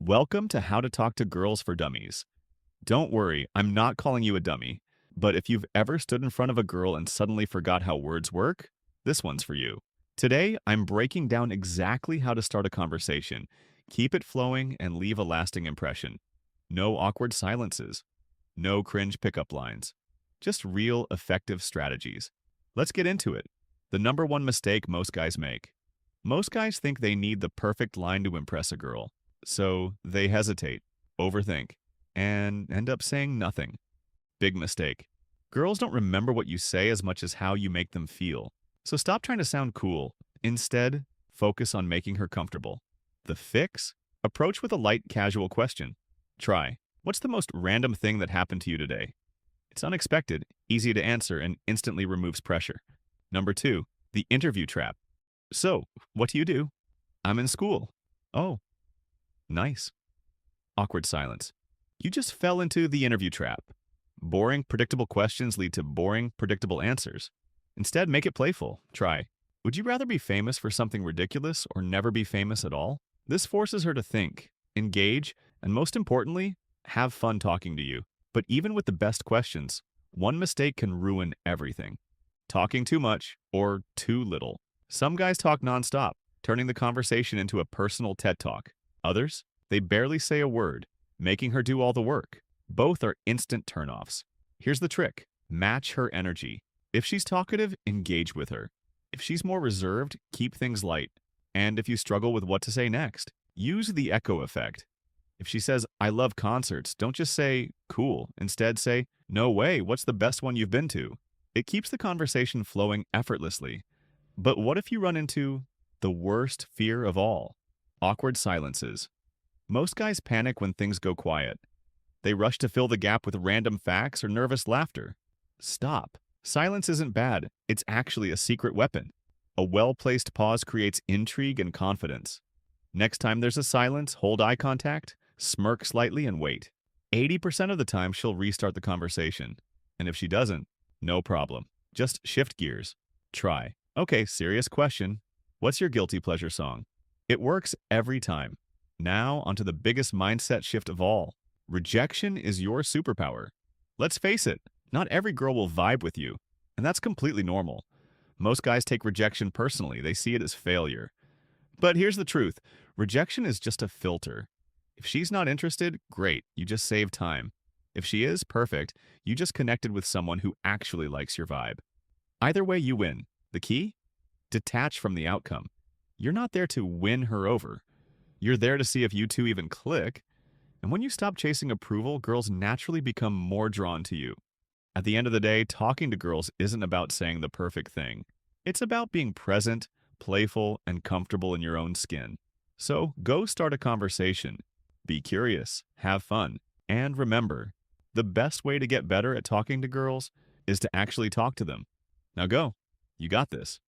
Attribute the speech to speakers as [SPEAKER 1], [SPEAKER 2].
[SPEAKER 1] Welcome to How to Talk to Girls for Dummies. Don't worry, I'm not calling you a dummy. But if you've ever stood in front of a girl and suddenly forgot how words work, this one's for you. Today, I'm breaking down exactly how to start a conversation, keep it flowing, and leave a lasting impression. No awkward silences, no cringe pickup lines, just real, effective strategies. Let's get into it. The number one mistake most guys make. Most guys think they need the perfect line to impress a girl. So they hesitate, overthink, and end up saying nothing. Big mistake. Girls don't remember what you say as much as how you make them feel. So stop trying to sound cool. Instead, focus on making her comfortable. The fix? Approach with a light, casual question. Try, what's the most random thing that happened to you today? It's unexpected, easy to answer, and instantly removes pressure. Number two, the interview trap. So, what do you do? I'm in school. Oh, nice. Awkward silence. You just fell into the interview trap. Boring, predictable questions lead to boring, predictable answers. Instead, make it playful. Try. Would you rather be famous for something ridiculous or never be famous at all? This forces her to think, engage, and most importantly, have fun talking to you. But even with the best questions, one mistake can ruin everything. Talking too much or too little. Some guys talk nonstop, turning the conversation into a personal TED Talk. Others, they barely say a word, making her do all the work. Both are instant turnoffs. Here's the trick. Match her energy. If she's talkative, engage with her. If she's more reserved, keep things light. And if you struggle with what to say next, use the echo effect. If she says, I love concerts, don't just say, cool. Instead say, no way, what's the best one you've been to? It keeps the conversation flowing effortlessly. But what if you run into the worst fear of all? Awkward silences. Most guys panic when things go quiet. They rush to fill the gap with random facts or nervous laughter. Stop. Silence isn't bad. It's actually a secret weapon. A well-placed pause creates intrigue and confidence. Next time there's a silence, hold eye contact, smirk slightly, and wait. 80% of the time, she'll restart the conversation. And if she doesn't, no problem. Just shift gears. Try. Okay, serious question. What's your guilty pleasure song? It works every time. Now, onto the biggest mindset shift of all. Rejection is your superpower. Let's face it, not every girl will vibe with you, and that's completely normal. Most guys take rejection personally. They see it as failure. But here's the truth. Rejection is just a filter. If she's not interested, great, you just save time. If she is, perfect, you just connected with someone who actually likes your vibe. Either way, you win. The key? Detach from the outcome. You're not there to win her over. You're there to see if you two even click. And when you stop chasing approval, girls naturally become more drawn to you. At the end of the day, talking to girls isn't about saying the perfect thing. It's about being present, playful, and comfortable in your own skin. So go start a conversation. Be curious, have fun, and remember, the best way to get better at talking to girls is to actually talk to them. Now go. You got this.